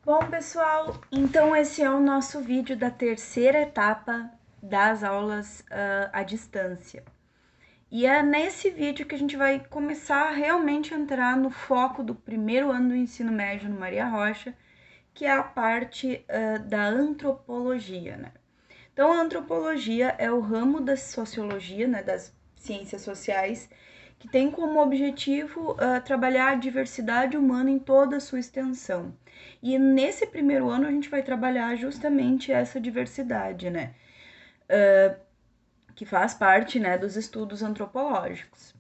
Bom, pessoal, então esse é o nosso vídeo da terceira etapa das aulas à distância. E é nesse vídeo que a gente vai começar a realmente entrar no foco do primeiro ano do ensino médio no Maria Rocha, que é a parte da antropologia, né? Então, a antropologia é o ramo da sociologia, né, das ciências sociais, que tem como objetivo trabalhar a diversidade humana em toda a sua extensão. E nesse primeiro ano a gente vai trabalhar justamente essa diversidade, né? Que faz parte, né, dos estudos antropológicos.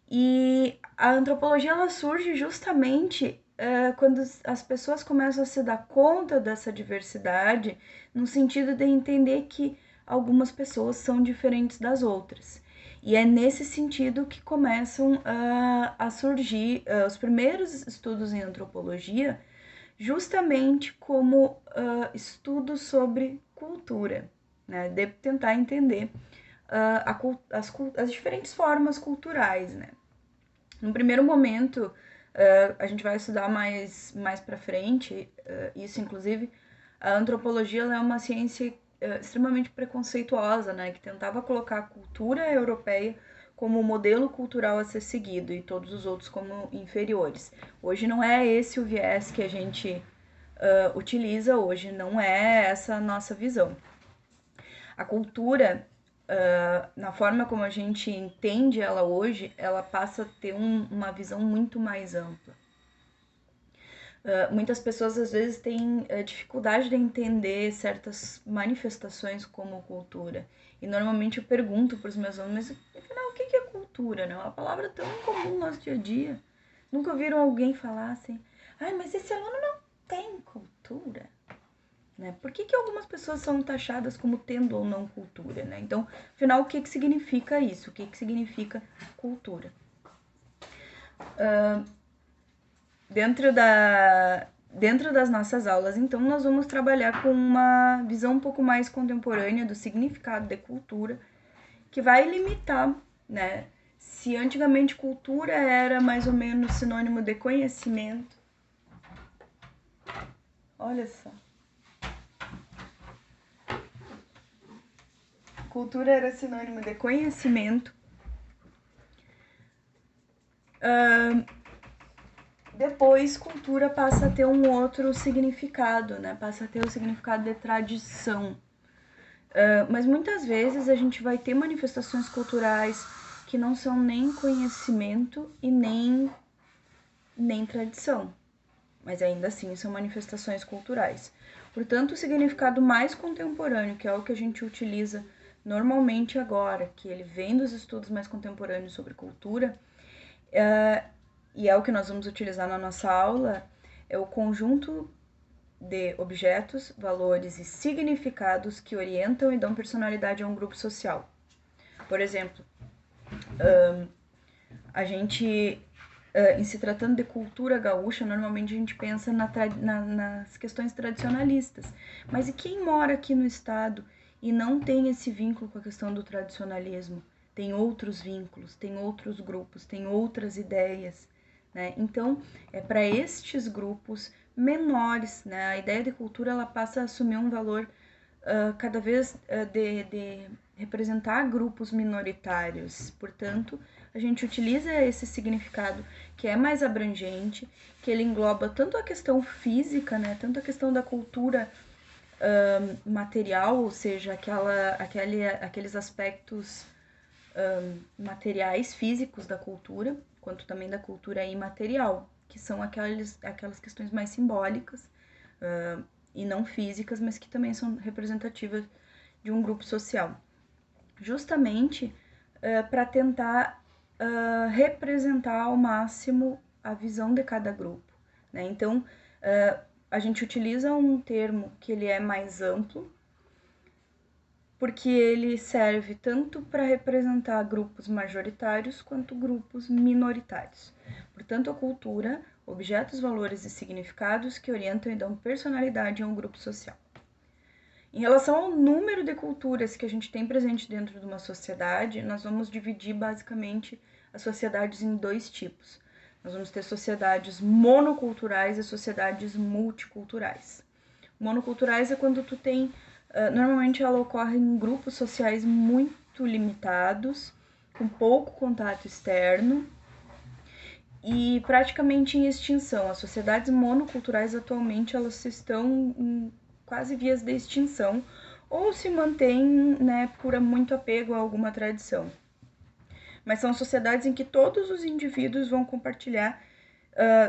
E a antropologia ela surge justamente quando as pessoas começam a se dar conta dessa diversidade, no sentido de entender que algumas pessoas são diferentes das outras. E é nesse sentido que começam a surgir os primeiros estudos em antropologia, justamente como estudos sobre cultura, né? De tentar entender as diferentes formas culturais, né? No primeiro momento, a gente vai estudar mais para frente, isso inclusive, a antropologia é uma ciência extremamente preconceituosa, né, que tentava colocar a cultura europeia como modelo cultural a ser seguido e todos os outros como inferiores. Hoje não é esse o viés que a gente utiliza, hoje não é essa a nossa visão. A cultura, na forma como a gente entende ela hoje, ela passa a ter uma visão muito mais ampla. Muitas pessoas às vezes têm dificuldade de entender certas manifestações como cultura. E normalmente eu pergunto para os meus alunos, mas afinal, o que é cultura? Né? Uma palavra tão comum no nosso dia a dia. Nunca ouviram alguém falar assim, mas esse aluno não tem cultura. Né? Por que algumas pessoas são taxadas como tendo ou não cultura? Né? Então, afinal, o que significa isso? O que significa cultura? Dentro das nossas aulas, então, nós vamos trabalhar com uma visão um pouco mais contemporânea do significado de cultura, que vai limitar, né? Se antigamente cultura era mais ou menos sinônimo de conhecimento, olha só. Cultura era sinônimo de conhecimento. Depois, cultura passa a ter um outro significado, né? Passa a ter o significado de tradição. Mas muitas vezes a gente vai ter manifestações culturais que não são nem conhecimento e nem tradição, mas ainda assim são manifestações culturais. Portanto, o significado mais contemporâneo, que é o que a gente utiliza normalmente agora, que ele vem dos estudos mais contemporâneos sobre cultura, e é o que nós vamos utilizar na nossa aula, é o conjunto de objetos, valores e significados que orientam e dão personalidade a um grupo social. Por exemplo, a gente, em se tratando de cultura gaúcha, normalmente a gente pensa nas questões tradicionalistas. Mas e quem mora aqui no estado e não tem esse vínculo com a questão do tradicionalismo? Tem outros vínculos, tem outros grupos, tem outras ideias. Né? Então, é para estes grupos menores, né? A ideia de cultura ela passa a assumir um valor cada vez de representar grupos minoritários. Portanto, a gente utiliza esse significado que é mais abrangente, que ele engloba tanto a questão física, né, tanto a questão da cultura material, ou seja, aqueles aspectos materiais, físicos da cultura, quanto também da cultura imaterial, que são aquelas questões mais simbólicas e não físicas, mas que também são representativas de um grupo social. Justamente para tentar representar ao máximo a visão de cada grupo. Né? Então, a gente utiliza um termo que ele é mais amplo, porque ele serve tanto para representar grupos majoritários quanto grupos minoritários. Portanto, a cultura, objetos, valores e significados que orientam e dão personalidade a um grupo social. Em relação ao número de culturas que a gente tem presente dentro de uma sociedade, nós vamos dividir basicamente as sociedades em dois tipos. Nós vamos ter sociedades monoculturais e sociedades multiculturais. Monoculturais é quando tu tem, normalmente ela ocorre em grupos sociais muito limitados, com pouco contato externo e praticamente em extinção. As sociedades monoculturais atualmente elas estão em quase vias de extinção ou se mantêm, né, por muito apego a alguma tradição. Mas são sociedades em que todos os indivíduos vão compartilhar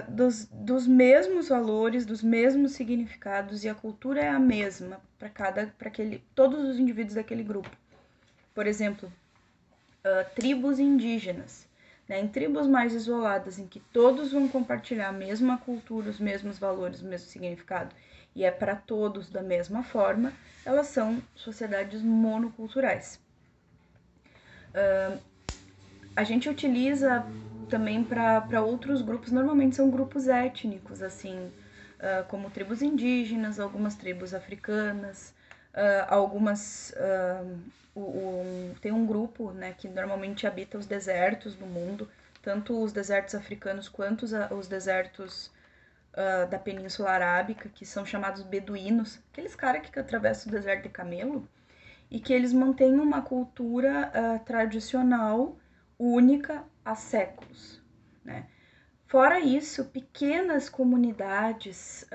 dos mesmos valores, dos mesmos significados, e a cultura é a mesma para todos os indivíduos daquele grupo. Por exemplo, tribos indígenas. Né? Em tribos mais isoladas, em que todos vão compartilhar a mesma cultura, os mesmos valores, o mesmo significado, e é para todos da mesma forma, elas são sociedades monoculturais. A gente utiliza também para outros grupos, normalmente são grupos étnicos, assim, como tribos indígenas, algumas tribos africanas, algumas... tem um grupo, né, que normalmente habita os desertos do mundo, tanto os desertos africanos quanto os desertos da Península Arábica, que são chamados beduínos, aqueles caras que atravessam o deserto de camelo, e que eles mantêm uma cultura tradicional única há séculos, né? Fora isso, pequenas comunidades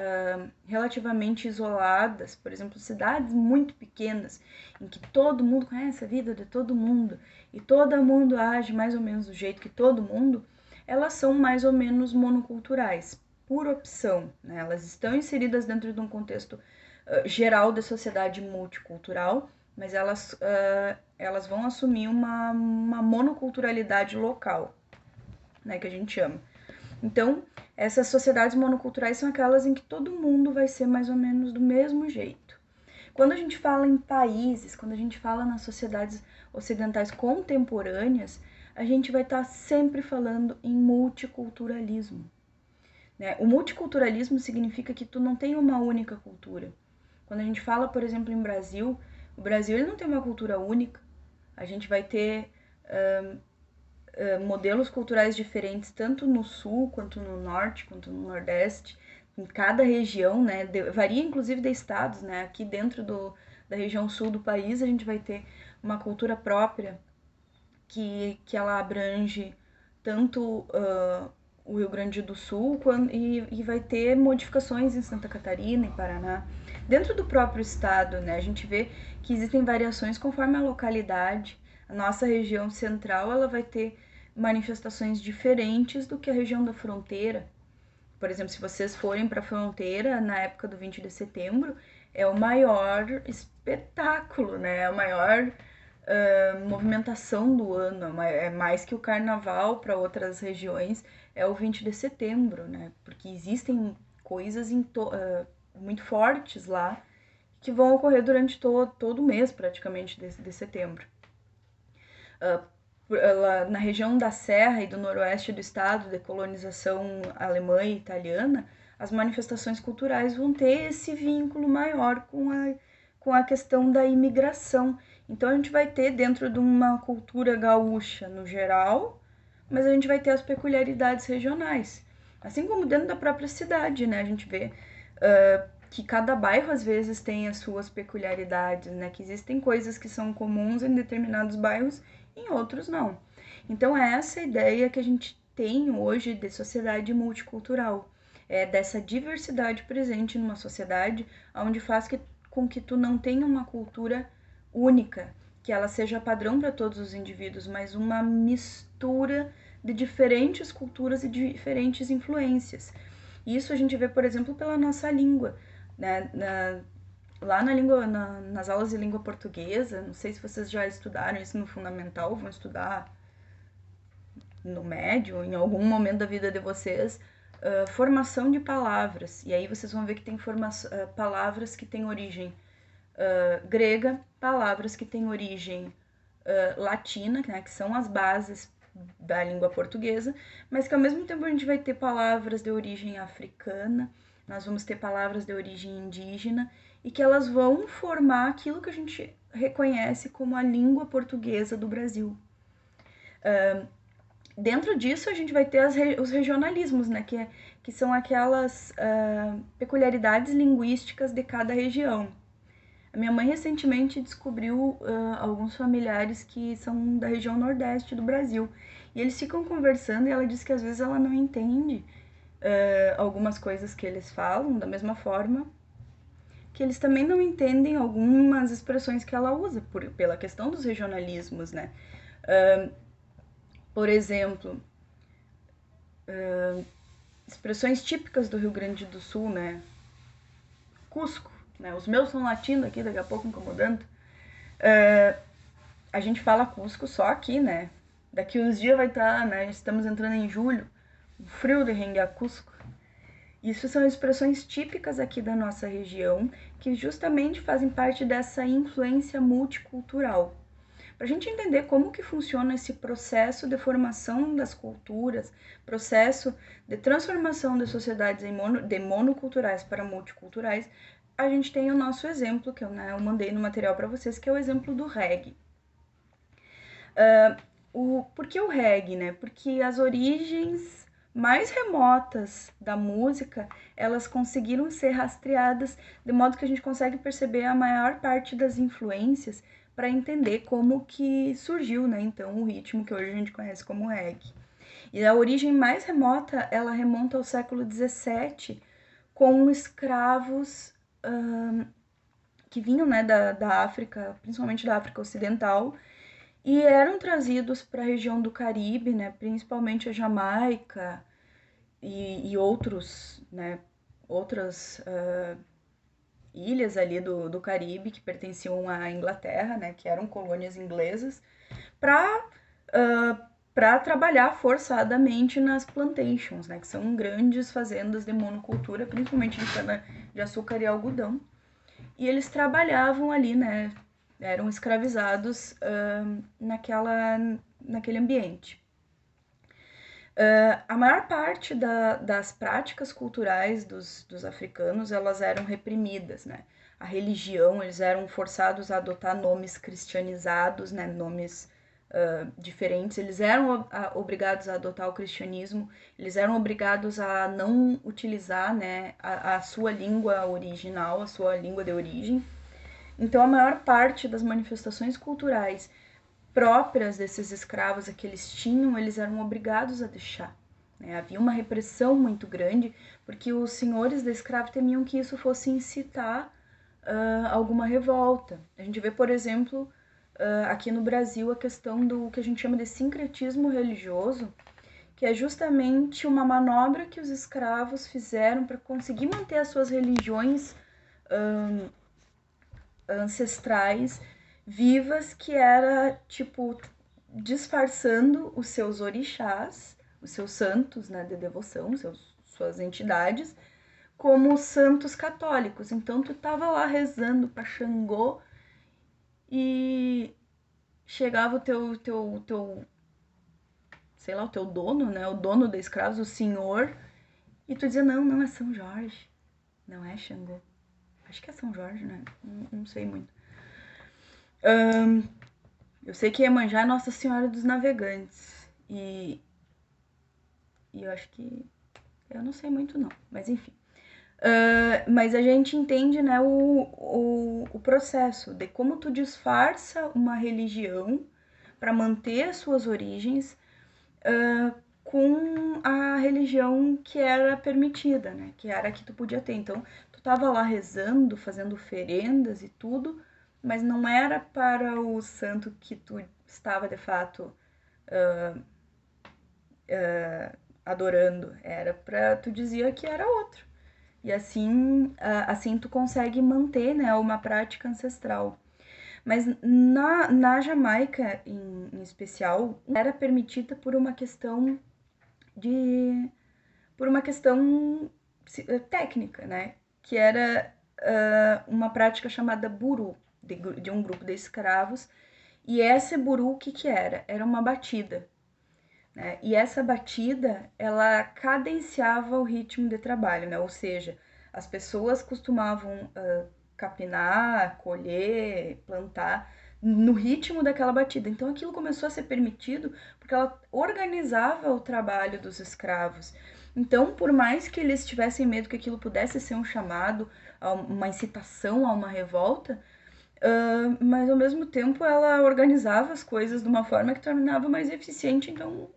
relativamente isoladas, por exemplo, cidades muito pequenas, em que todo mundo conhece a vida de todo mundo e todo mundo age mais ou menos do jeito que todo mundo, elas são mais ou menos monoculturais, por opção, né? Elas estão inseridas dentro de um contexto geral da sociedade multicultural, mas elas vão assumir uma monoculturalidade local, né, que a gente chama. Então, essas sociedades monoculturais são aquelas em que todo mundo vai ser mais ou menos do mesmo jeito. Quando a gente fala em países, quando a gente fala nas sociedades ocidentais contemporâneas, a gente vai estar sempre falando em multiculturalismo. Né? O multiculturalismo significa que tu não tem uma única cultura. Quando a gente fala, por exemplo, em Brasil, o Brasil ele não tem uma cultura única. A gente vai ter modelos culturais diferentes, tanto no sul, quanto no norte, quanto no nordeste, em cada região, né? Varia inclusive de estados, né? Aqui dentro da região sul do país, a gente vai ter uma cultura própria que ela abrange tanto o Rio Grande do Sul e vai ter modificações em Santa Catarina e Paraná. Dentro do próprio estado, né, a gente vê que existem variações conforme a localidade. A nossa região central ela vai ter manifestações diferentes do que a região da fronteira. Por exemplo, se vocês forem para a fronteira na época do 20 de setembro, é o maior espetáculo, né? É a maior movimentação do ano, é mais que o carnaval para outras regiões, é o 20 de setembro, né? Porque existem coisas muito fortes lá que vão ocorrer durante todo o mês, praticamente, de setembro. Na região da Serra e do noroeste do estado, de colonização alemã e italiana, as manifestações culturais vão ter esse vínculo maior com a questão da imigração. Então a gente vai ter dentro de uma cultura gaúcha no geral, mas a gente vai ter as peculiaridades regionais. Assim como dentro da própria cidade, né? A gente vê que cada bairro às vezes tem as suas peculiaridades, né? Que existem coisas que são comuns em determinados bairros, em outros não. Então é essa ideia que a gente tem hoje de sociedade multicultural, dessa diversidade presente numa sociedade, onde faz com que tu não tenha uma cultura única, que ela seja padrão para todos os indivíduos, mas uma mistura de diferentes culturas e diferentes influências. Isso a gente vê, por exemplo, pela nossa língua, né? Lá nas aulas de língua portuguesa, não sei se vocês já estudaram isso no fundamental, vão estudar no médio, em algum momento da vida de vocês, formação de palavras. E aí vocês vão ver que tem palavras que têm origem grega, palavras que têm origem latina, né, que são as bases da língua portuguesa, mas que ao mesmo tempo a gente vai ter palavras de origem africana, nós vamos ter palavras de origem indígena, e que elas vão formar aquilo que a gente reconhece como a língua portuguesa do Brasil. dentro disso a gente vai ter os regionalismos, né, que são aquelas peculiaridades linguísticas de cada região. A minha mãe recentemente descobriu alguns familiares que são da região nordeste do Brasil. E eles ficam conversando e ela diz que às vezes ela não entende algumas coisas que eles falam, da mesma forma que eles também não entendem algumas expressões que ela usa, pela questão dos regionalismos, né? Por exemplo, expressões típicas do Rio Grande do Sul, né? Cusco, né? Os meus são latindo aqui, daqui a pouco incomodando. A gente fala Cusco só aqui, né? Daqui uns dias vai estar, né? Estamos entrando em julho, o frio de Renga Cusco. Isso são expressões típicas aqui da nossa região, que justamente fazem parte dessa influência multicultural. Para a gente entender como que funciona esse processo de formação das culturas, processo de transformação das sociedades de monoculturais para multiculturais, a gente tem o nosso exemplo, que eu mandei no material para vocês, que é o exemplo do reggae. Por que o reggae, né? Porque as origens mais remotas da música, elas conseguiram ser rastreadas de modo que a gente consegue perceber a maior parte das influências para entender como que surgiu, né, então, o ritmo que hoje a gente conhece como reggae. E a origem mais remota, ela remonta ao século XVII, com escravos que vinham, né, da África, principalmente da África Ocidental, e eram trazidos para a região do Caribe, né, principalmente a Jamaica e outros, né, outras ilhas ali do Caribe que pertenciam à Inglaterra, né, que eram colônias inglesas, para trabalhar forçadamente nas plantations, né, que são grandes fazendas de monocultura, principalmente de cana de açúcar e algodão. E eles trabalhavam ali, né, eram escravizados naquele ambiente. A maior parte das práticas culturais dos africanos, elas eram reprimidas, né? A religião, eles eram forçados a adotar nomes cristianizados, né? Nomes diferentes. Eles eram obrigados a adotar o cristianismo, eles eram obrigados a não utilizar, né, a sua língua original, a sua língua de origem. Então, a maior parte das manifestações culturais próprias desses escravos que eles tinham, eles eram obrigados a deixar. Né? Havia uma repressão muito grande, porque os senhores da escravo temiam que isso fosse incitar alguma revolta. A gente vê, por exemplo, aqui no Brasil, a questão do que a gente chama de sincretismo religioso, que é justamente uma manobra que os escravos fizeram para conseguir manter as suas religiões ancestrais vivas, que era tipo disfarçando os seus orixás, os seus santos, né, de devoção, suas entidades, como santos católicos. Então tu tava lá rezando para Xangô e chegava o teu sei lá, o teu dono, né, o dono da escravos, o senhor, e tu dizia, não é São Jorge, não é Xangô. Acho que é São Jorge, né? Não sei muito. Eu sei que Iemanjá é Nossa Senhora dos Navegantes. E eu acho que... Eu não sei muito, não. Mas enfim. Mas a gente entende, né, o processo de como tu disfarça uma religião para manter as suas origens com a religião que era permitida, né? Que era a que tu podia ter. Então, tu tava lá rezando, fazendo oferendas e tudo, mas não era para o santo que tu estava de fato adorando, era para tu dizia que era outro. E assim tu consegue manter, né, uma prática ancestral. Mas na Jamaica, em especial, era permitida por uma questão técnica, né? Que era uma prática chamada buru, de um grupo de escravos. E esse buru, o que que era? Era uma batida. Né? E essa batida, ela cadenciava o ritmo de trabalho, né? Ou seja, as pessoas costumavam capinar, colher, plantar no ritmo daquela batida. Então aquilo começou a ser permitido porque ela organizava o trabalho dos escravos. Então, por mais que eles tivessem medo que aquilo pudesse ser um chamado, uma incitação a uma revolta, mas ao mesmo tempo ela organizava as coisas de uma forma que tornava mais eficiente, então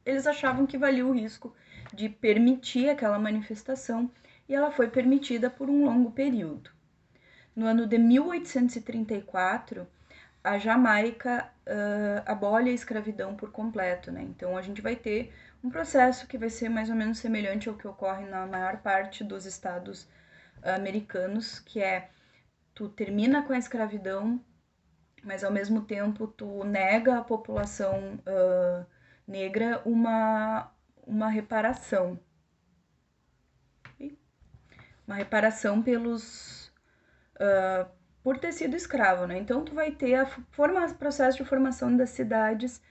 eles achavam que valia o risco de permitir aquela manifestação, e ela foi permitida por um longo período. No ano de 1834, a Jamaica abole a escravidão por completo, né? Então a gente vai ter um processo que vai ser mais ou menos semelhante ao que ocorre na maior parte dos estados americanos, que é tu termina com a escravidão, mas ao mesmo tempo tu nega à população negra uma reparação. Uma reparação pelos por ter sido escravo, né? Então tu vai ter o processo de formação das cidades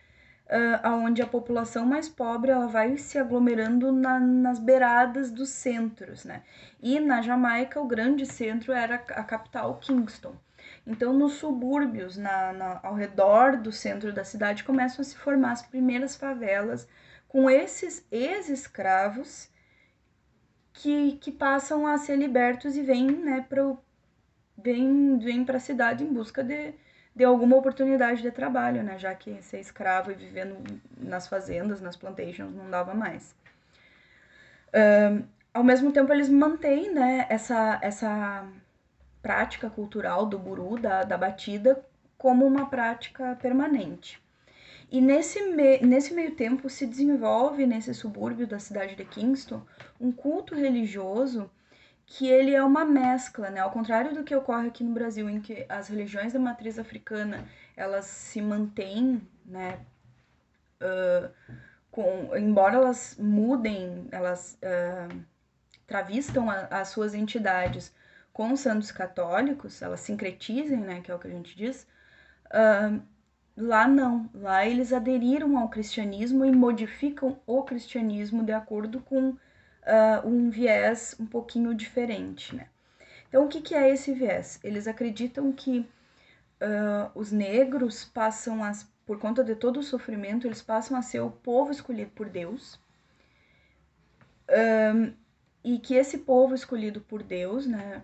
onde a população mais pobre ela vai se aglomerando nas beiradas dos centros, né? E na Jamaica o grande centro era a capital Kingston. Então nos subúrbios, ao redor do centro da cidade, começam a se formar as primeiras favelas com esses ex-escravos que passam a ser libertos e vêm, né, vem para a cidade em busca de alguma oportunidade de trabalho, né? Já que ser escravo e viver nas fazendas, nas plantations, não dava mais. Ao mesmo tempo, eles mantêm, né, essa prática cultural do buru, da batida, como uma prática permanente. E nesse meio tempo se desenvolve, nesse subúrbio da cidade de Kingston, um culto religioso que ele é uma mescla, né? Ao contrário do que ocorre aqui no Brasil, em que as religiões da matriz africana, elas se mantêm, né? Embora elas mudem, elas travistam as suas entidades com os santos católicos, elas sincretizem, né? Que é o que a gente diz. Lá não, lá eles aderiram ao cristianismo e modificam o cristianismo de acordo com um viés um pouquinho diferente, né? Então, o que é esse viés? Eles acreditam que os negros passam, por conta de todo o sofrimento, eles passam a ser o povo escolhido por Deus, e que esse povo escolhido por Deus, né,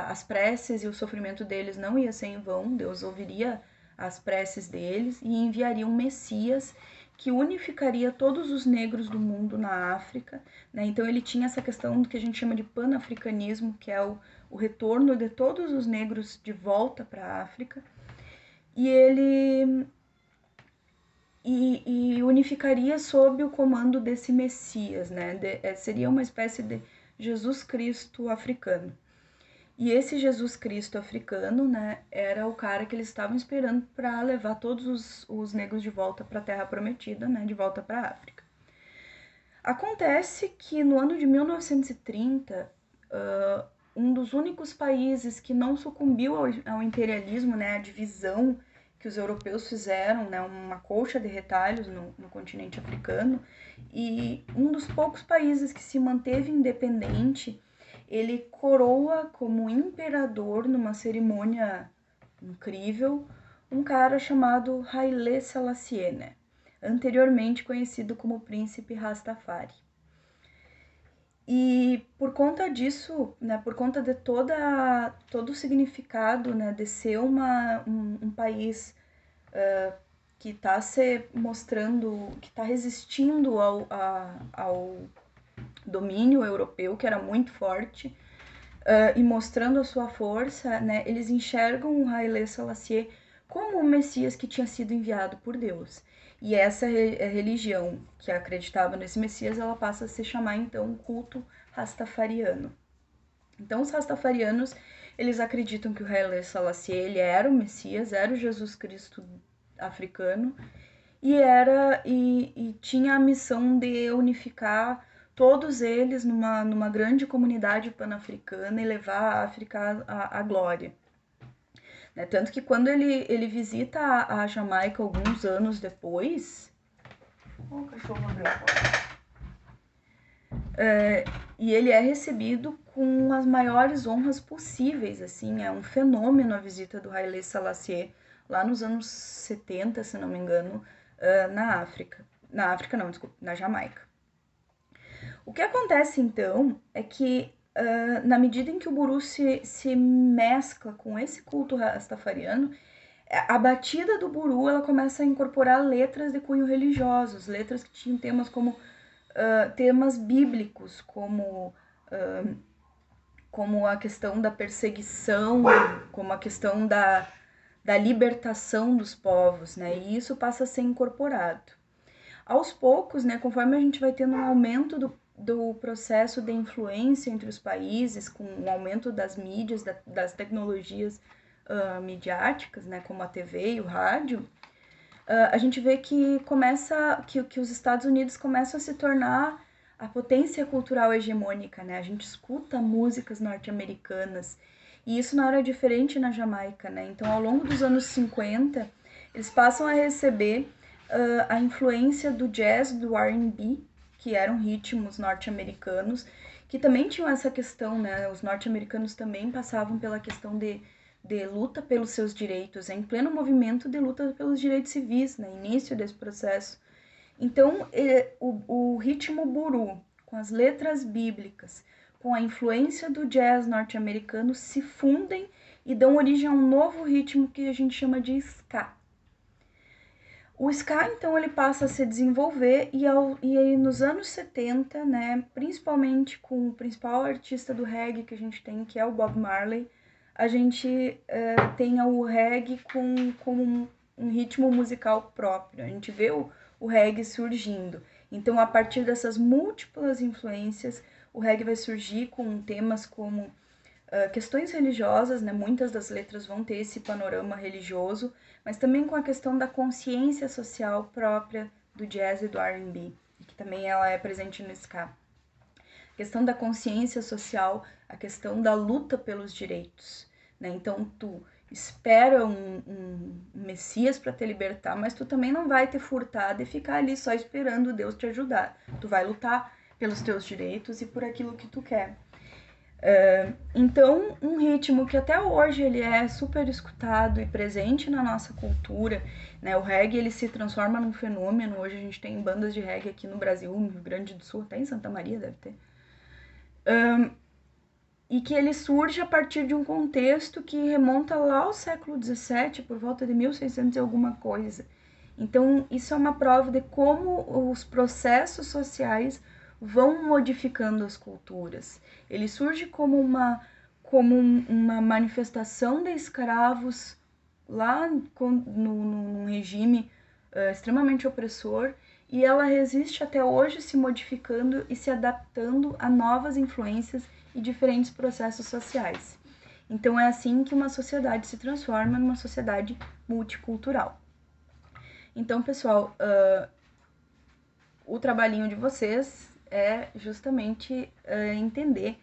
as preces e o sofrimento deles não ia ser em vão, Deus ouviria as preces deles e enviaria um Messias que unificaria todos os negros do mundo na África, né? Então ele tinha essa questão do que a gente chama de panafricanismo, que é o retorno de todos os negros de volta para a África, e ele unificaria sob o comando desse Messias, né? Seria uma espécie de Jesus Cristo africano. E esse Jesus Cristo africano, né, era o cara que eles estavam esperando para levar todos os negros de volta para a Terra Prometida, né, de volta para a África. Acontece que no ano de 1930, um dos únicos países que não sucumbiu ao imperialismo, né, à divisão que os europeus fizeram, né, uma colcha de retalhos no continente africano, e um dos poucos países que se manteve independente, ele coroa como imperador numa cerimônia incrível um cara chamado Haile Selassie, né? Anteriormente conhecido como Príncipe Rastafari. E por conta disso, né, por conta de todo o significado, né, de ser um país que está se mostrando, que está resistindo ao domínio europeu, que era muito forte, e mostrando a sua força, né, eles enxergam o Haile Selassie como o Messias que tinha sido enviado por Deus. E essa religião que acreditava nesse Messias, ela passa a se chamar, então, o culto rastafariano. Então, os rastafarianos, eles acreditam que o Haile Selassie, ele era o Messias, era o Jesus Cristo africano, e tinha a missão de unificar todos eles numa grande comunidade pan-africana e levar a África à glória. Né? Tanto que quando ele visita a Jamaica alguns anos depois... O cachorro abriu a porta. E ele é recebido com as maiores honras possíveis, assim, é um fenômeno a visita do Haile Selassie lá nos anos 70, se não me engano, na África. Na África não, desculpa, na Jamaica. O que acontece então é que na medida em que o Buru se mescla com esse culto rastafariano, a batida do Buru ela começa a incorporar letras de cunho religiosos, letras que tinham temas como temas bíblicos, como a questão da perseguição, como a questão da libertação dos povos, né? E isso passa a ser incorporado. Aos poucos, né, conforme a gente vai tendo um aumento do processo de influência entre os países, com o aumento das mídias, das tecnologias midiáticas, né, como a TV e o rádio, a gente vê que que os Estados Unidos começam a se tornar a potência cultural hegemônica, né? A gente escuta músicas norte-americanas e isso não era diferente na Jamaica, né? Então, ao longo dos anos 50, eles passam a receber a influência do jazz, do R&B, que eram ritmos norte-americanos, que também tinham essa questão, né? Os norte-americanos também passavam pela questão de luta pelos seus direitos, em pleno movimento de luta pelos direitos civis, né? Início desse processo. Então, o ritmo buru, com as letras bíblicas, com a influência do jazz norte-americano, se fundem e dão origem a um novo ritmo que a gente chama de ska. O ska, então, ele passa a se desenvolver e aí nos anos 70, né, principalmente com o principal artista do reggae que a gente tem, que é o Bob Marley, a gente tem o reggae com um ritmo musical próprio. A gente vê o reggae surgindo. Então, a partir dessas múltiplas influências, o reggae vai surgir com temas como questões religiosas, né? Muitas das letras vão ter esse panorama religioso, mas também com a questão da consciência social própria do jazz e do R&B, que também ela é presente no ska. A questão da consciência social, a questão da luta pelos direitos, né? Então, tu espera um Messias para te libertar, mas tu também não vai te furtar de ficar ali só esperando Deus te ajudar. Tu vai lutar pelos teus direitos e por aquilo que tu quer. Então, um ritmo que até hoje ele é super escutado e presente na nossa cultura, né? O reggae ele se transforma num fenômeno. Hoje a gente tem bandas de reggae aqui no Brasil, no Rio Grande do Sul, até em Santa Maria deve ter. E que ele surge a partir de um contexto que remonta lá ao século XVII, por volta de 1600 e alguma coisa. Então, isso é uma prova de como os processos sociais vão modificando as culturas. Ele surge como uma manifestação de escravos lá num regime extremamente opressor, e ela resiste até hoje se modificando e se adaptando a novas influências e diferentes processos sociais. Então é assim que uma sociedade se transforma numa sociedade multicultural. Então, pessoal, o trabalhinho de vocês é justamente entender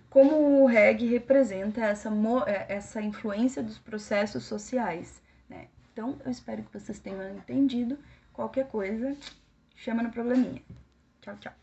como o reggae representa essa influência dos processos sociais, né? Então, eu espero que vocês tenham entendido. Qualquer coisa, chama no probleminha. Tchau, tchau.